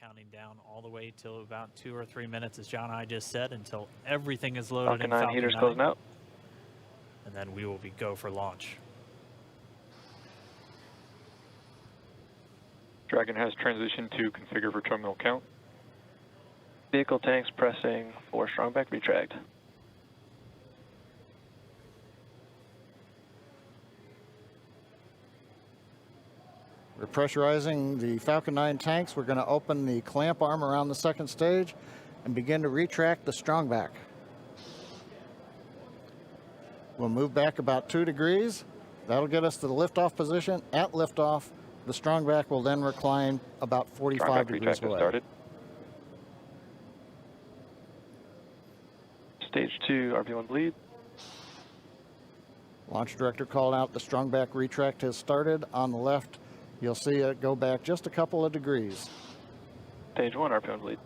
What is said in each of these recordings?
counting down all the way till about 2 or 3 minutes, as John and I just said, until everything is loaded Falcon in 9 Falcon heaters 9. closing out. And then we will be go for launch. Dragon has transitioned to configure for terminal count. Vehicle tanks pressing for strong back retract. We're pressurizing the Falcon 9 tanks. We're going to open the clamp arm around the second stage and begin to retract the strong back. We'll move back about 2 degrees. That'll get us to the liftoff position. At liftoff, the strong back will then recline about 45 degrees away. Started. Stage 2, RP1 bleed. Launch director called out the strong back retract has started. On the left, you'll see it go back just a couple of degrees. Stage 1, RP1 bleed.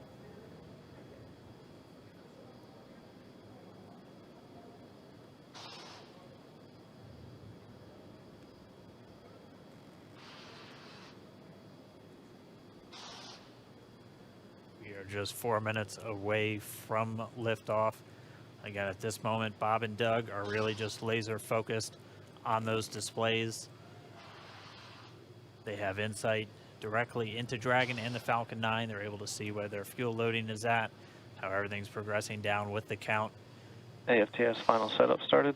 We are just 4 minutes away from liftoff. Again, at this moment, Bob and Doug are really just laser focused on those displays. They have insight directly into Dragon and the Falcon 9. They're able to see where their fuel loading is at, how everything's progressing down with the count. AFTS final setup started.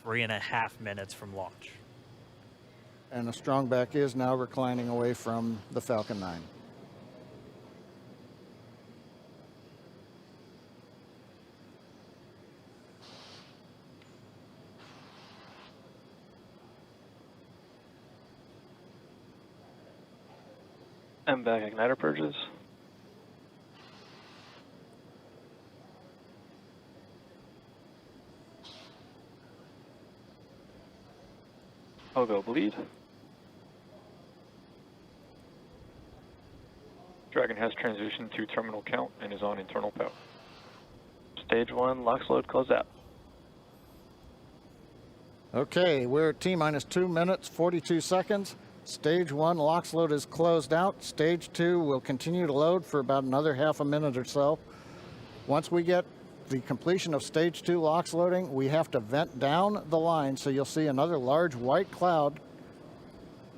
Three and a half minutes from launch. And the strong back is now reclining away from the Falcon 9. MVAC igniter purges. Pogo bleed. Dragon has transitioned to terminal count and is on internal power. Stage 1, LOX load closed out. Okay, we're at T-minus 2 minutes, 42 seconds. Stage 1 LOX load is closed out. Stage 2 will continue to load for about another half a minute or so. Once we get the completion of Stage 2 LOX loading, we have to vent down the line, so you'll see another large white cloud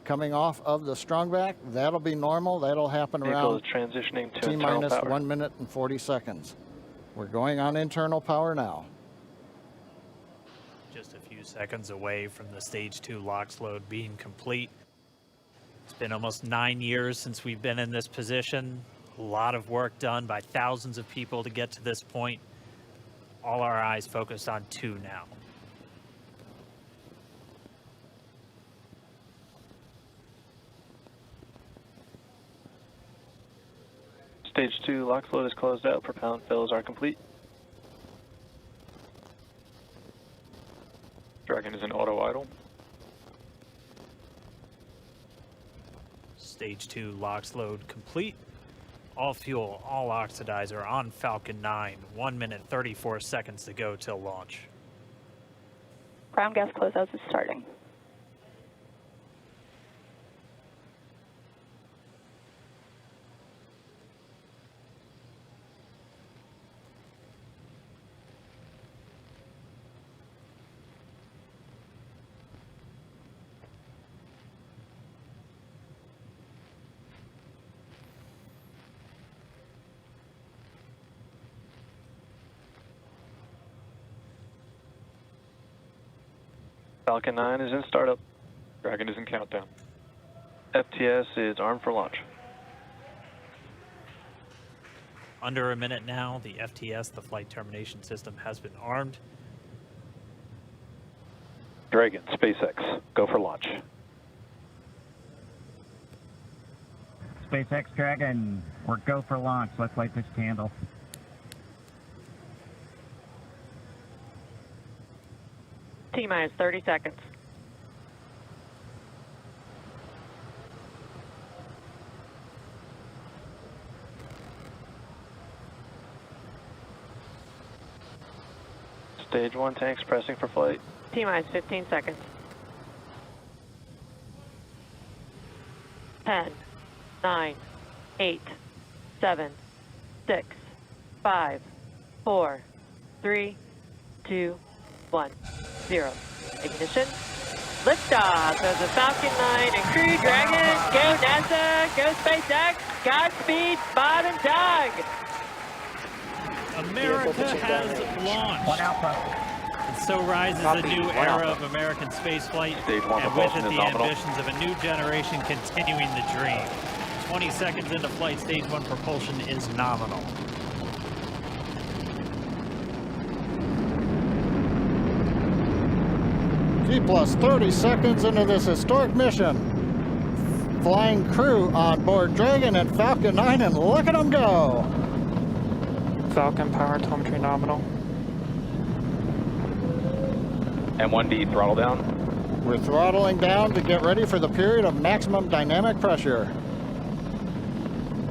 coming off of the strong back. That'll be normal. That'll happen Vehicle around is transitioning to internal T-minus power. 1 minute and 40 seconds. We're going on internal power now. Just a few seconds away from the Stage 2 LOX load being complete. It's been almost 9 years since we've been in this position. A lot of work done by thousands of people to get to this point. All our eyes focused on 2 now. Stage 2 LOX load is closed out. Propellant fills are complete. Dragon is in auto idle. Stage 2 LOX load complete. All fuel, all oxidizer on Falcon 9. 1 minute, 34 seconds to go till launch. Ground gas closeouts is starting. Falcon 9 is in startup. Dragon is in countdown. FTS is armed for launch. Under a minute now, the FTS, the flight termination system, has been armed. Dragon, SpaceX, go for launch. SpaceX Dragon, we're go for launch. Let's light this candle. T-minus 30 seconds. Stage 1 tanks pressing for flight. T-minus 15 seconds. 10, 9, 8, 7, 6, 5, 4, 3, 2, 1, 0. Ignition. Liftoff of the Falcon 9 and Crew Dragon. Go NASA, go SpaceX, Godspeed, Bob and Doug. America has One launched. Alpha. And so rises a new era of American spaceflight, Stage one and with it propulsion is the nominal. ambitions of a new generation continuing the dream. 20 seconds into flight, stage 1 propulsion is nominal. T plus 30 seconds into this historic mission. Flying crew on board Dragon and Falcon 9, and look at them go. Falcon power telemetry nominal. M1D throttle down. We're throttling down to get ready for the period of maximum dynamic pressure.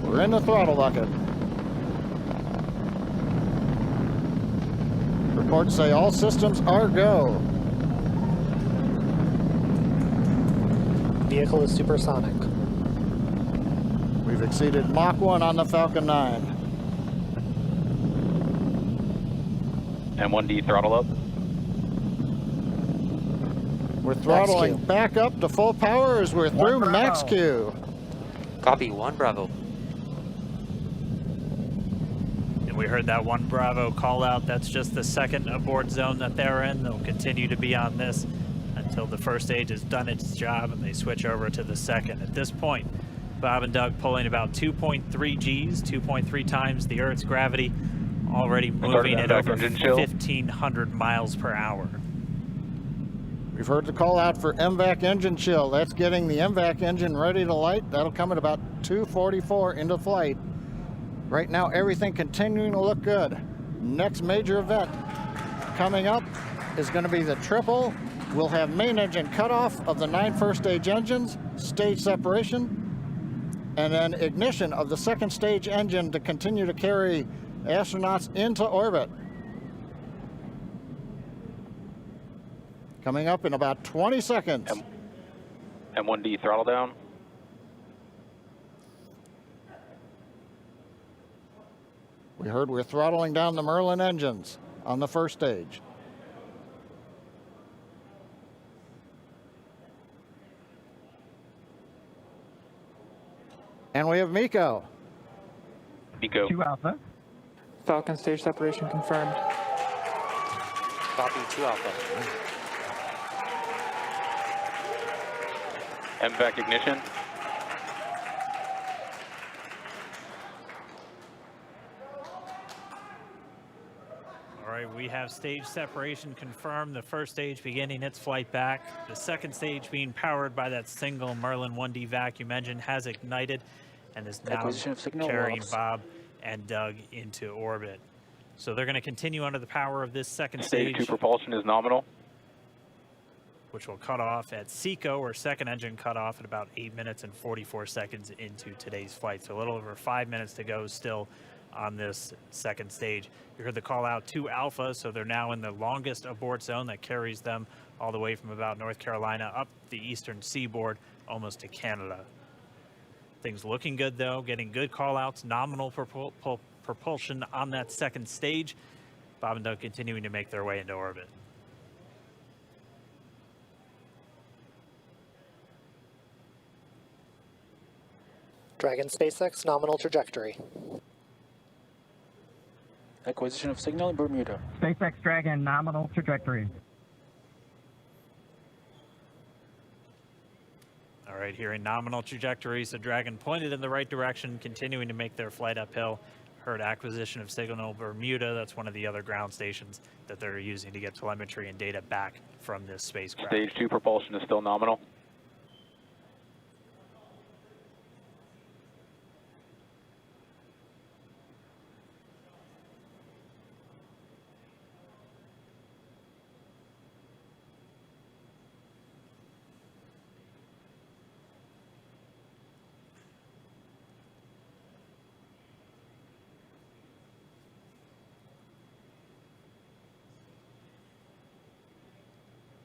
We're in the throttle bucket. Reports say all systems are go. Vehicle is supersonic. We've exceeded Mach 1 on the Falcon 9. M1D throttle up. We're throttling Q. back up to full power as we're through Bravo. max Q. Copy, 1 Bravo. And we heard that 1 Bravo call out. That's just the second abort zone that they're in. They'll continue to be on this until the first stage has done its job and they switch over to the second. At this point, Bob and Doug pulling about 2.3 Gs, 2.3 times the Earth's gravity, already moving at over 1,500 miles per hour. We've heard the call out for MVAC engine chill. That's getting the MVAC engine ready to light. That'll come at about 2:44 into flight. Right now, everything continuing to look good. Next major event coming up is going to be the triple. We'll have main engine cutoff of the 9 first stage engines, stage separation, and then ignition of the second stage engine to continue to carry astronauts into orbit. Coming up in about 20 seconds. M1D throttle down. We heard we're throttling down the Merlin engines on the first stage. And we have Miko. Nico. 2 Alpha. Falcon stage separation confirmed. Copy, 2 Alpha. MVAC ignition. All right, we have stage separation confirmed. The first stage beginning its flight back. The second stage being powered by that single Merlin 1D vacuum engine has ignited and is now Acquisition of signal carrying loss. Bob and Doug into orbit. So they're going to continue under the power of this second Stage stage, 2 propulsion is nominal. which will cut off at SECO, or second engine cut off at about 8 minutes and 44 seconds into today's flight. So a little over 5 minutes to go still on this second stage. You heard the call out to Alpha, so they're now in the longest abort zone that carries them all the way from about North Carolina up the eastern seaboard, almost to Canada. Things looking good though, getting good call outs, nominal propulsion on that second stage. Bob and Doug continuing to make their way into orbit. Dragon SpaceX nominal trajectory. Acquisition of signal in Bermuda. SpaceX Dragon nominal trajectory. All right, here in nominal trajectory, so Dragon pointed in the right direction, continuing to make their flight uphill. Heard acquisition of signal Bermuda. That's one of the other ground stations that they're using to get telemetry and data back from this spacecraft. Stage 2 propulsion is still nominal.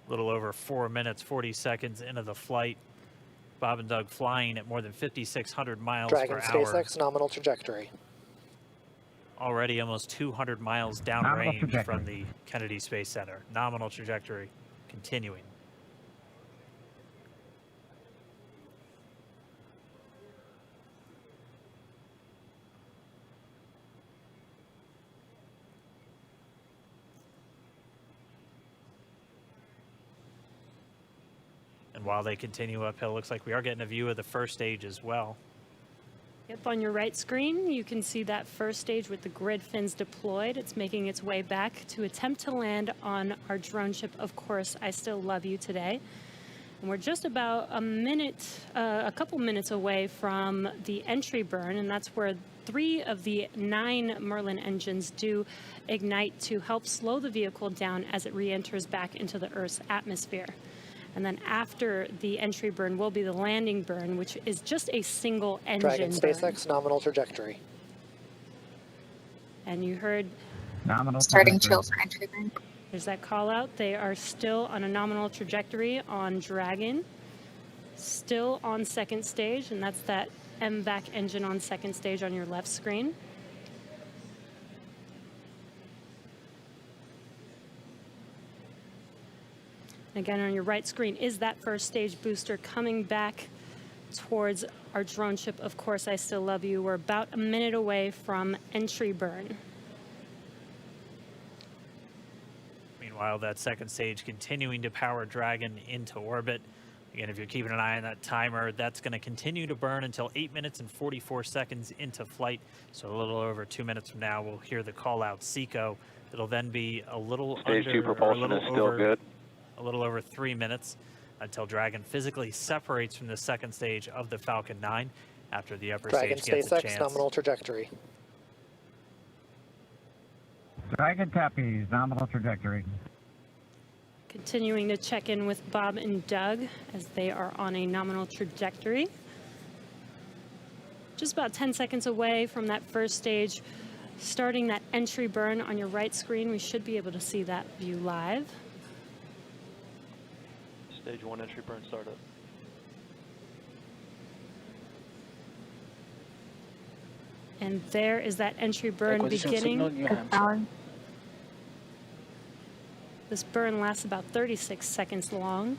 A little over 4 minutes, 40 seconds into the flight. Bob and Doug flying at more than 5,600 miles Dragon per hour. SpaceX nominal trajectory. Already almost 200 miles downrange from the Kennedy Space Center. Nominal trajectory continuing. And while they continue uphill, looks like we are getting a view of the first stage as well. Yep, on your right screen, you can see that first stage with the grid fins deployed. It's making its way back to attempt to land on our drone ship, Of Course I Still Love You today. And we're just about a couple minutes away from the entry burn, and that's where 3 of the 9 Merlin engines do ignite to help slow the vehicle down as it re-enters back into the Earth's atmosphere. And then after the entry burn will be the landing burn, which is just a single engine Dragon SpaceX nominal trajectory. And you heard Nominal Starting trajectory. chill for entry burn. there's that call out. They are still on a nominal trajectory on Dragon, still on second stage, and that's that MVAC engine on second stage on your left screen. Again, on your right screen is that first stage booster coming back towards our drone ship, Of Course I Still Love You. We're about a minute away from entry burn. Meanwhile, that second stage continuing to power Dragon into orbit. Again, if you're keeping an eye on that timer, that's going to continue to burn until 8 minutes and 44 seconds into flight. So a little over 2 minutes from now, we'll hear the call out SECO. It'll then be a little Stage under, 2 propulsion or a little is still over, good. A little over 3 minutes until Dragon physically separates from the second stage of the Falcon 9 after the upper Dragon stage gets a SpaceX chance. nominal trajectory. Dragon copies, nominal trajectory. Continuing to check in with Bob and Doug as they are on a nominal trajectory. Just about 10 seconds away from that first stage, starting that entry burn on your right screen. We should be able to see that view live. Stage 1 entry burn startup. And there is that entry burn beginning. This burn lasts about 36 seconds long.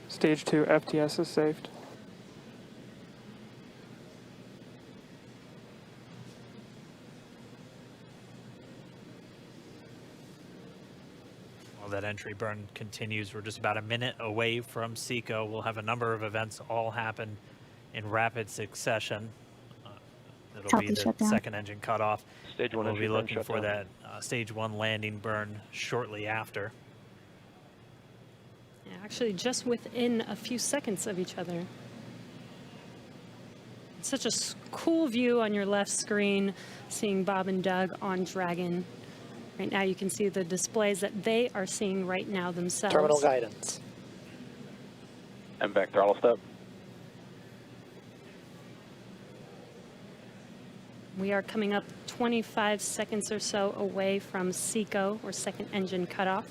Stage 2 FTS is saved. While that entry burn continues, we're just about a minute away from SECO. We'll have a number of events all happen in rapid succession. It'll be the second engine cutoff. Stage 1 We'll entry be burn looking shut for down. that stage 1 landing burn shortly after. Yeah, actually, just within a few seconds of each other. It's such a cool view on your left screen, seeing Bob and Doug on Dragon. Right now, you can see the displays that they are seeing right now themselves. Terminal guidance. MVAC throttle step. We are coming up 25 seconds or so away from SECO, or second engine cutoff.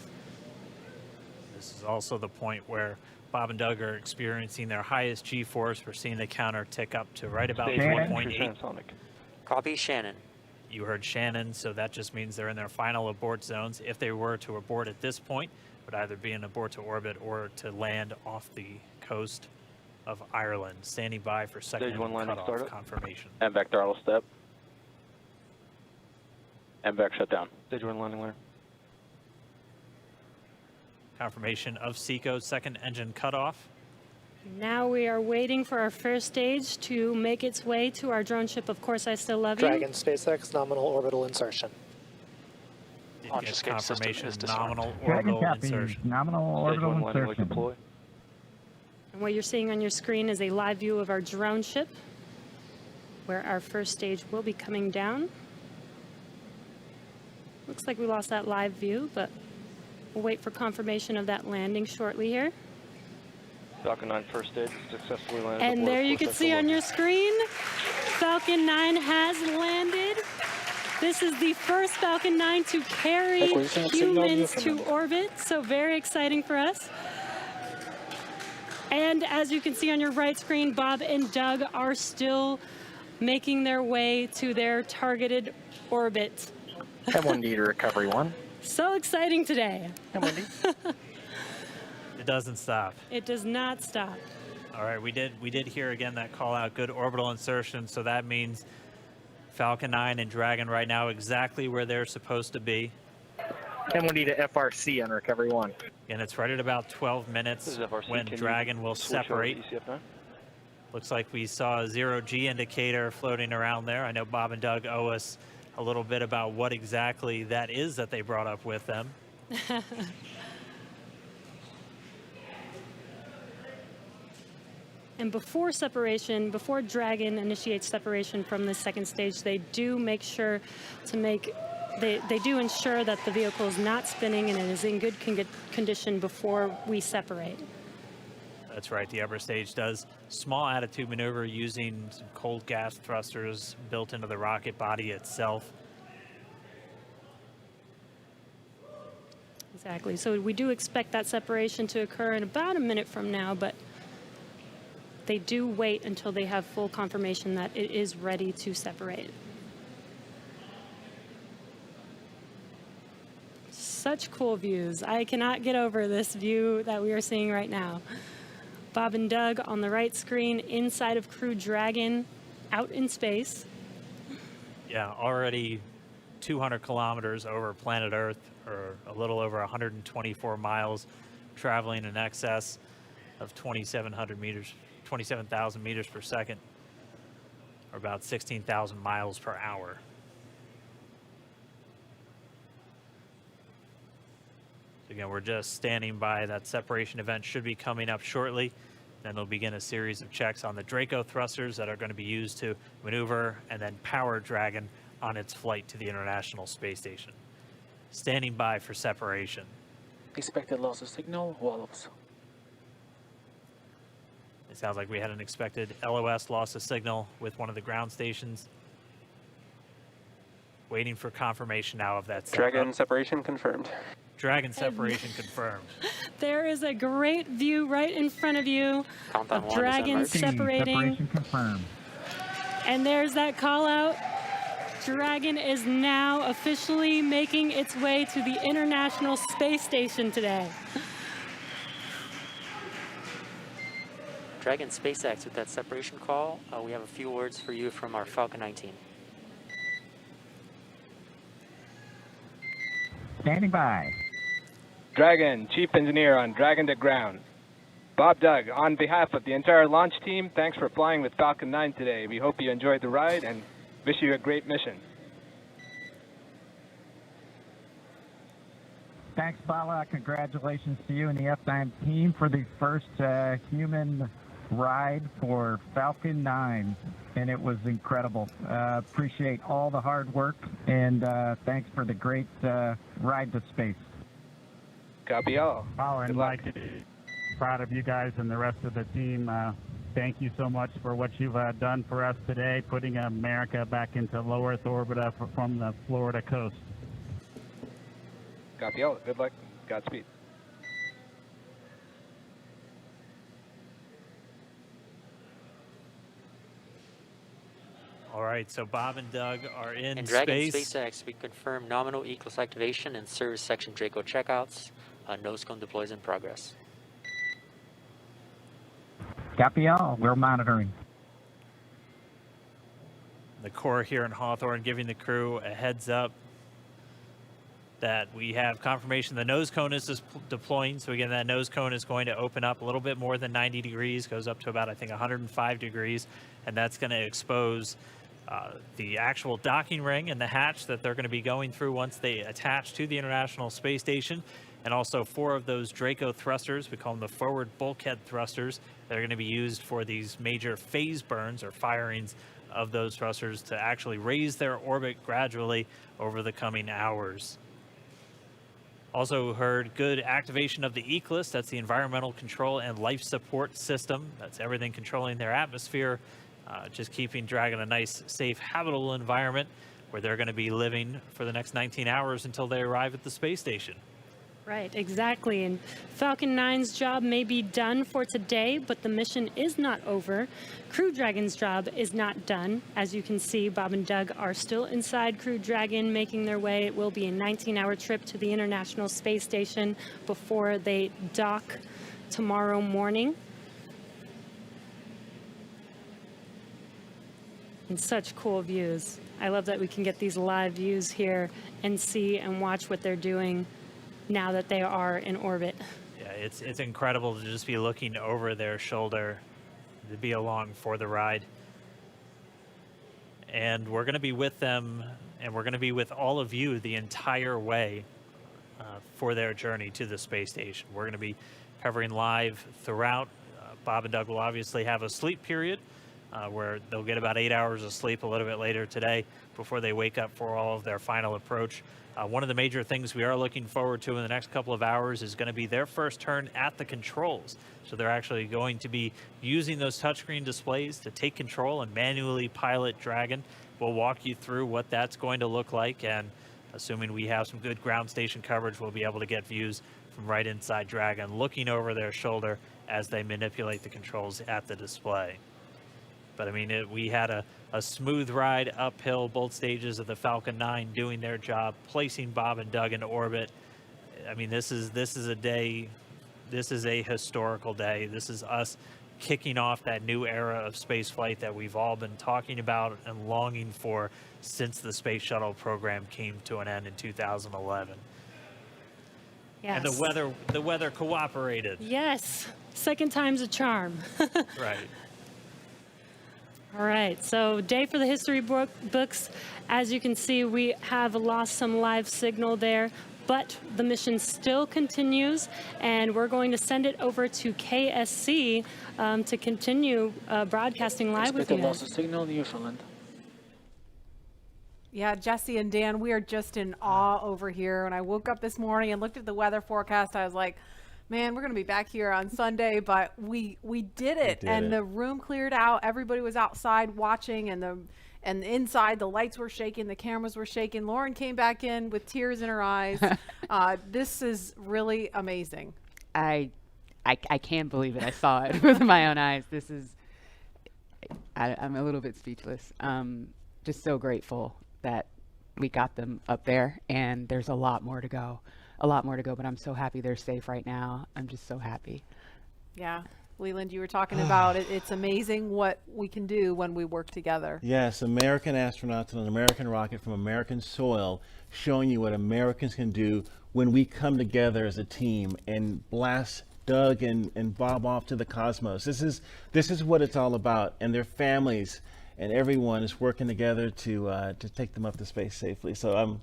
This is also the point where Bob and Doug are experiencing their highest G-force. We're seeing the counter tick up to right about Stage 1 1.8. entry transonic. Copy, Shannon. You heard Shannon, so that just means they're in their final abort zones. If they were to abort at this point, it would either be an abort to orbit or to land off the coast of Ireland. Standing by for second Stage 1 landing cutoff startup. confirmation. MVAC throttle step. MVAC shut down. Stage 1 landing layer. Confirmation of SECO's second engine cutoff. Now we are waiting for our first stage to make its way to our drone ship, Of Course I Still Love You. Dragon SpaceX nominal orbital insertion. Did Launch get escape system confirmation is disarmed. nominal Dragon orbital copies, insertion. nominal Stage orbital 1 landing leg insertion. deploy. And what you're seeing on your screen is a live view of our drone ship, where our first stage will be coming down. Looks like we lost that live view, but we'll wait for confirmation of that landing shortly here. Falcon 9 first stage successfully landed. And aboard there you Of Course can I see Still on Love your screen, Falcon 9 has landed. This is the first Falcon 9 to carry humans to orbit, so very exciting for us. And as you can see on your right screen, Bob and Doug are still making their way to their targeted orbit. M1D to Recovery 1. So exciting today. M1D. It doesn't stop. It does not stop. All right, we did hear again that call out, good orbital insertion, so that means Falcon 9 and Dragon right now exactly where they're supposed to be. M1D to FRC on Recovery 1. And it's right at about 12 minutes This is FRC. when Can you Dragon will switch over to separate. ECF9? Looks like we saw a 0G indicator floating around there. I know Bob and Doug owe us a little bit about what exactly that is that they brought up with them. And before separation, before Dragon initiates separation from the second stage, they do make sure to make, they do ensure that the vehicle is not spinning and it is in good condition before we separate. That's right, the upper stage does small attitude maneuver using some cold gas thrusters built into the rocket body itself. Exactly, so we do expect that separation to occur in about a minute from now, but they do wait until they have full confirmation that it is ready to separate. Such cool views. I cannot get over this view that we are seeing right now. Bob and Doug on the right screen, inside of Crew Dragon, out in space. Yeah, already 200 kilometers over planet Earth, or a little over 124 miles, traveling in excess of 2,700 meters. 27,000 meters per second, or about 16,000 miles per hour. So again, we're just standing by. That separation event should be coming up shortly. Then they'll begin a series of checks on the Draco thrusters that are going to be used to maneuver and then power Dragon on its flight to the International Space Station. Standing by for separation. Expected loss of signal, wallops. It sounds like we had an expected LOS loss of signal with one of the ground stations. Waiting for confirmation now of that. Dragon separation confirmed. Dragon separation confirmed. There is a great view right in front of you Countdown of one, Dragon is that right? separating. Separation confirmed. And there's that call out. Dragon is now officially making its way to the International Space Station today. Dragon SpaceX with that separation call. We have a few words for you from our Falcon 9 team. Standing by. Dragon, Chief Engineer on Dragon to Ground. Bob Doug, on behalf of the entire launch team, thanks for flying with Falcon 9 today. We hope you enjoyed the ride and wish you a great mission. Thanks, Bala. Congratulations to you and the F9 team for the first human ride for Falcon 9, and it was incredible. Appreciate all the hard work, and thanks for the great ride to space. Copy all. Oh, Good and luck. Mike, proud of you guys and the rest of the team. Thank you so much for what you've done for us today, putting America back into low Earth orbit from the Florida coast. Copy all. Good luck. Godspeed. All right, so Bob and Doug are in And Dragon space. SpaceX, we confirm nominal E-class activation and service section Draco checkouts. Nose cone deploys in progress. Copy all. We're monitoring. The Corps here in Hawthorne giving the crew a heads up that we have confirmation the nose cone is deploying. So again, that nose cone is going to open up a little bit more than 90 degrees, goes up to about, I think, 105 degrees, and that's going to expose the actual docking ring and the hatch that they're going to be going through once they attach to the International Space Station. And also 4 of those Draco thrusters, we call them the forward bulkhead thrusters, that are going to be used for these major phase burns or firings of those thrusters to actually raise their orbit gradually over the coming hours. Also heard good activation of the ECLIS, that's the Environmental Control and Life Support System. That's everything controlling their atmosphere, just keeping Dragon a nice, safe, habitable environment where they're going to be living for the next 19 hours until they arrive at the space station. Right, exactly. And Falcon 9's job may be done for today, but the mission is not over. Crew Dragon's job is not done. As you can see, Bob and Doug are still inside Crew Dragon, making their way. It will be a 19-hour trip to the International Space Station before they dock tomorrow morning. And such cool views. I love that we can get these live views here and see and watch what they're doing now that they are in orbit. Yeah, it's incredible to just be looking over their shoulder, to be along for the ride. And we're going to be with them, and we're going to be with all of you the entire way for their journey to the space station. We're going to be covering live throughout. Bob and Doug will obviously have a sleep period where they'll get about 8 hours of sleep a little bit later today before they wake up for all of their final approach. One of the major things we are looking forward to in the next couple of hours is going to be their first turn at the controls. So they're actually going to be using those touchscreen displays to take control and manually pilot Dragon. We'll walk you through what that's going to look like, and assuming we have some good ground station coverage, we'll be able to get views from right inside Dragon, looking over their shoulder as they manipulate the controls at the display. But I mean, we had a smooth ride uphill, both stages of the Falcon 9 doing their job, placing Bob and Doug in orbit. I mean, this is a day, this is a historical day. This is us kicking off that new era of space flight that we've all been talking about and longing for since the Space Shuttle program came to an end in 2011. Yes. And the weather cooperated. Yes, second time's a charm. Right. All right, so day for the history books. As you can see, we have lost some live signal there, but the mission still continues, and we're going to send it over to KSC to continue broadcasting live with you. Loss of signal in Newfoundland. Yeah, Jesse and Dan, we are just in awe over here. When I woke up this morning and looked at the weather forecast, I was like, man, we're going to be back here on Sunday, but we did it. The room cleared out. Everybody was outside watching, and inside the lights were shaking, the cameras were shaking. Lauren came back in with tears in her eyes. This is really amazing. I can't believe it. I saw it with my own eyes. This is, I'm a little bit speechless. Just so grateful that we got them up there, and there's a lot more to go. But I'm so happy they're safe right now. I'm just so happy. Yeah. Leland, you were talking about it. It's amazing what we can do when we work together. Yes, American astronauts on an American rocket from American soil, showing you what Americans can do when we come together as a team and blast Doug and Bob off to the cosmos. This is what it's all about, and their families and everyone is working together to take them up to space safely. So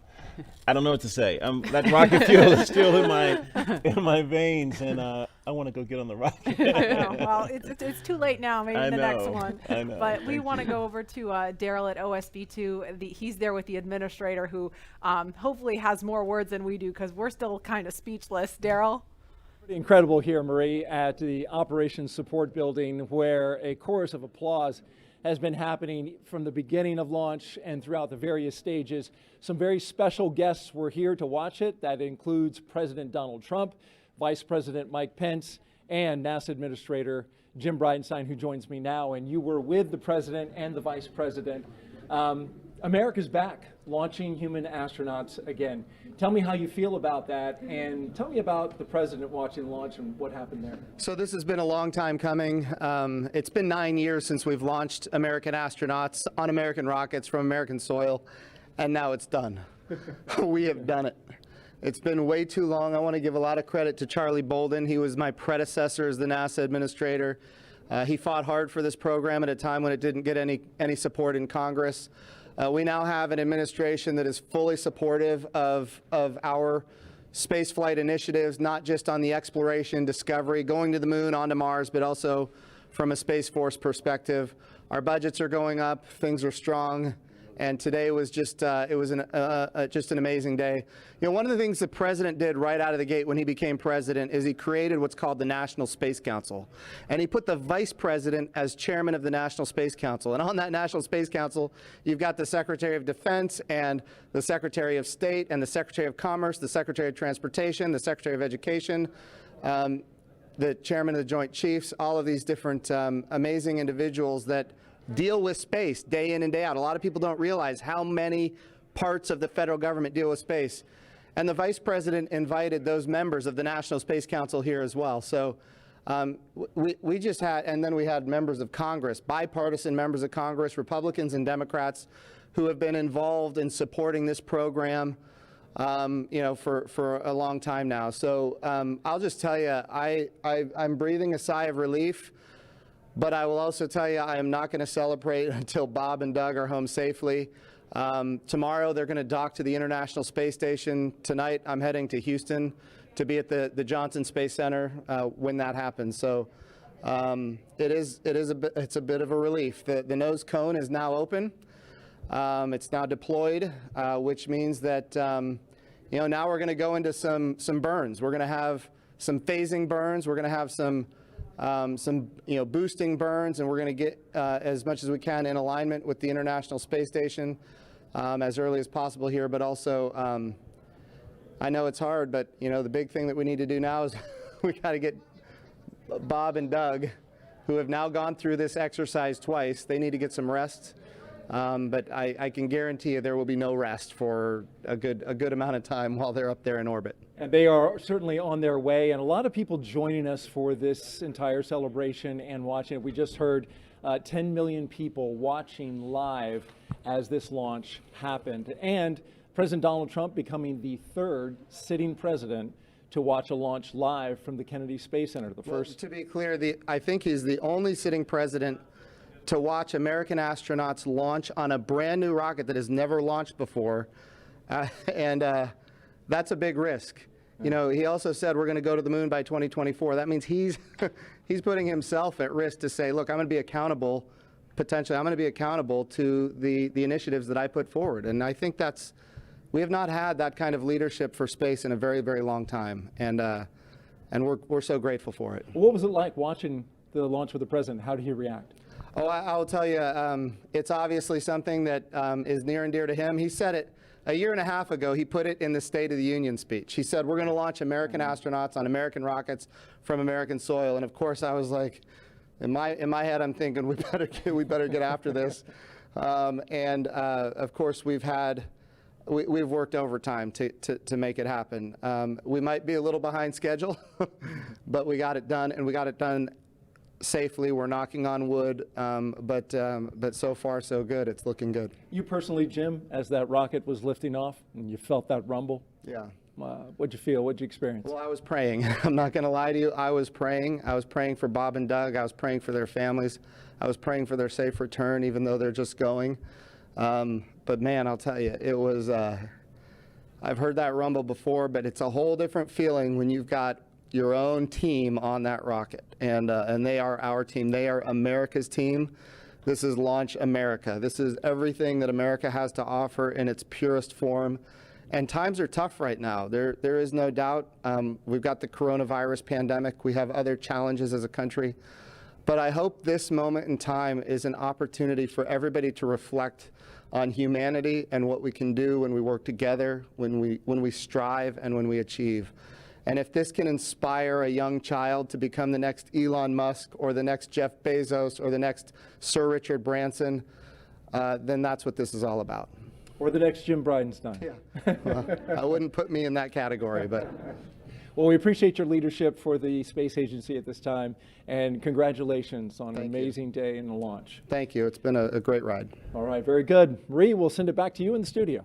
I don't know what to say. That rocket fuel is still in my veins, and I want to go get on the rocket. I know. Well, it's too late now. Maybe the next one. I know. But we want to go over to Daryl at OSB2. He's there with the administrator, who hopefully has more words than we do, because we're still kind of speechless. Daryl? Pretty incredible here, Marie, at the Operations Support Building, where a chorus of applause has been happening from the beginning of launch and throughout the various stages. Some very special guests were here to watch it. That includes President Donald Trump, Vice President Mike Pence, and NASA Administrator Jim Bridenstine, who joins me now. And you were with the President and the Vice President. America's back, launching human astronauts again. Tell me how you feel about that, and tell me about the President watching the launch and what happened there. So this has been a long time coming. It's been 9 years since we've launched American astronauts on American rockets from American soil, and now it's done. We have done it. It's been way too long. I want to give a lot of credit to Charlie Bolden. He was my predecessor as the NASA administrator. He fought hard for this program at a time when it didn't get any support in Congress. We now have an administration that is fully supportive of our spaceflight initiatives, not just on the exploration, discovery, going to the moon, onto Mars, but also from a Space Force perspective. Our budgets are going up, things are strong, And today was just just an amazing day. You know, one of the things the president did right out of the gate when he became president is he created what's called the National Space Council. And he put the vice president as chairman of the National Space Council. And on that National Space Council, you've got the Secretary of Defense and the Secretary of State and the Secretary of Commerce, the Secretary of Transportation, the Secretary of Education, the chairman of the Joint Chiefs, all of these different amazing individuals that deal with space day in and day out. A lot of people don't realize how many parts of the federal government deal with space. And the vice president invited those members of the National Space Council here as well. So we just had, and then we had members of Congress, bipartisan members of Congress, Republicans and Democrats, who have been involved in supporting this program, you know, for a long time now. So I'll just tell you, I'm breathing a sigh of relief. But I will also tell you, I am not going to celebrate until Bob and Doug are home safely. Tomorrow, they're going to dock to the International Space Station. Tonight, I'm heading to Houston to be at the Johnson Space Center when that happens. So it's a bit of a relief. The nose cone is now open. It's now deployed, which means that you know, now we're going to go into some burns. We're going to have some phasing burns. We're going to have some you know, boosting burns, and we're going to get as much as we can in alignment with the International Space Station as early as possible here. But also, I know it's hard, but you know, the big thing that we need to do now is we got to get Bob and Doug, who have now gone through this exercise twice. They need to get some rest. But I can guarantee you there will be no rest for a good amount of time while they're up there in orbit. And they are certainly on their way, and a lot of people joining us for this entire celebration and watching it. We just heard 10 million people watching live as this launch happened, and President Donald Trump becoming the third sitting president to watch a launch live from the Kennedy Space Center. The first. To be clear, I think he's the only sitting president to watch American astronauts launch on a brand new rocket that has never launched before, and that's a big risk. You know, he also said we're going to go to the moon by 2024. That means he's putting himself at risk to say, look, I'm going to be accountable, potentially, I'm going to be accountable to the initiatives that I put forward. And I think we have not had that kind of leadership for space in a very, very long time, and we're so grateful for it. What was it like watching the launch with the president? How did he react? Oh, I'll tell you, it's obviously something that is near and dear to him. He said it a year and a half ago. He put it in the State of the Union speech. He said, we're going to launch American astronauts on American rockets from American soil. And of course, I was like, in my head, I'm thinking, we better get after this. Of course, we've worked overtime to make it happen. We might be a little behind schedule, but we got it done, and we got it done safely. We're knocking on wood, but so far so good. It's looking good. You personally, Jim, as that rocket was lifting off and you felt that rumble? Yeah. What'd you feel? What'd you experience? Well, I was praying. I'm not going to lie to you. I was praying. I was praying for Bob and Doug. I was praying for their families. I was praying for their safe return, even though they're just going. But man, I'll tell you, it was, I've heard that rumble before, but it's a whole different feeling when you've got your own team on that rocket, and they are our team. They are America's team. This is Launch America. This is everything that America has to offer in its purest form. And times are tough right now. There is no doubt. We've got the coronavirus pandemic. We have other challenges as a country. But I hope this moment in time is an opportunity for everybody to reflect on humanity and what we can do when we work together, when we strive, and when we achieve. And if this can inspire a young child to become the next Elon Musk or the next Jeff Bezos or the next Sir Richard Branson, then that's what this is all about. Or the next Jim Bridenstine. Yeah. Well, I wouldn't put me in that category, but. Well, we appreciate your leadership for the Space Agency at this time, and congratulations on an amazing day in the launch. Thank you. It's been a great ride. All right, very good. Marie, we'll send it back to you in the studio.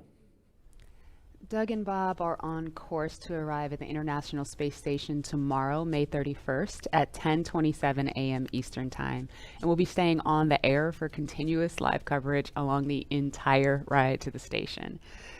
Doug and Bob are on course to arrive at the International Space Station tomorrow, May 31st at 10:27 a.m. Eastern Time, and we'll be staying on the air for continuous live coverage along the entire ride to the station.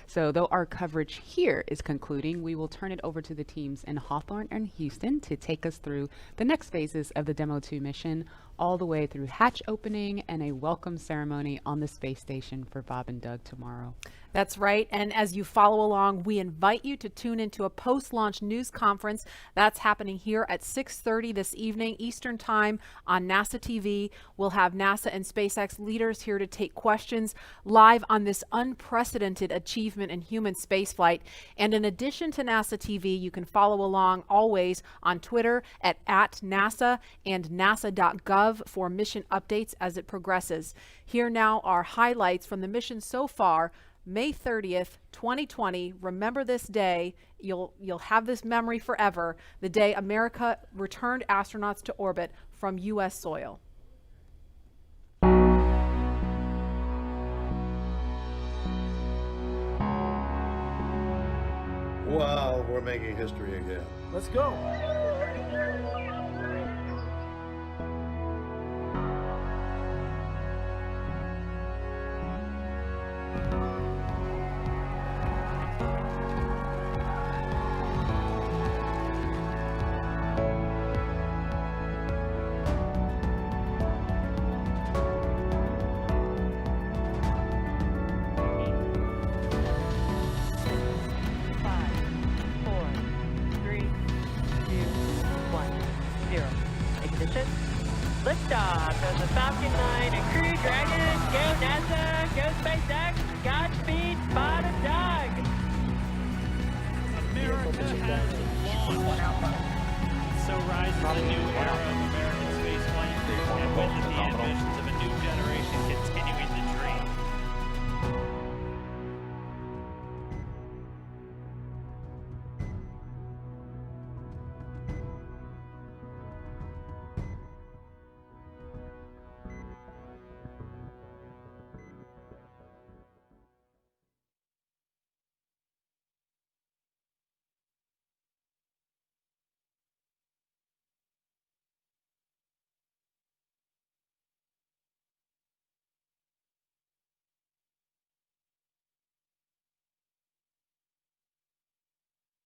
So though our coverage here is concluding, we will turn it over to the teams in Hawthorne and Houston to take us through the next phases of the Demo 2 mission, all the way through hatch opening and a welcome ceremony on the space station for Bob and Doug tomorrow. That's right. And as you follow along, we invite you to tune into a post-launch news conference that's happening here at 6:30 this evening Eastern Time on NASA TV. We'll have NASA and SpaceX leaders here to take questions live on this unprecedented achievement in human spaceflight. And in addition to NASA TV, you can follow along always on Twitter at @NASA and nasa.gov for mission updates as it progresses. Here now are highlights from the mission so far. May 30th, 2020. Remember this day. You'll have this memory forever. The day America returned astronauts to orbit from U.S. soil. Wow, we're making history again. Let's go. Liftoff of the Falcon 9 and Crew Dragon. Go NASA, go SpaceX, Godspeed, Bob and Doug. America has launched. So rise to the new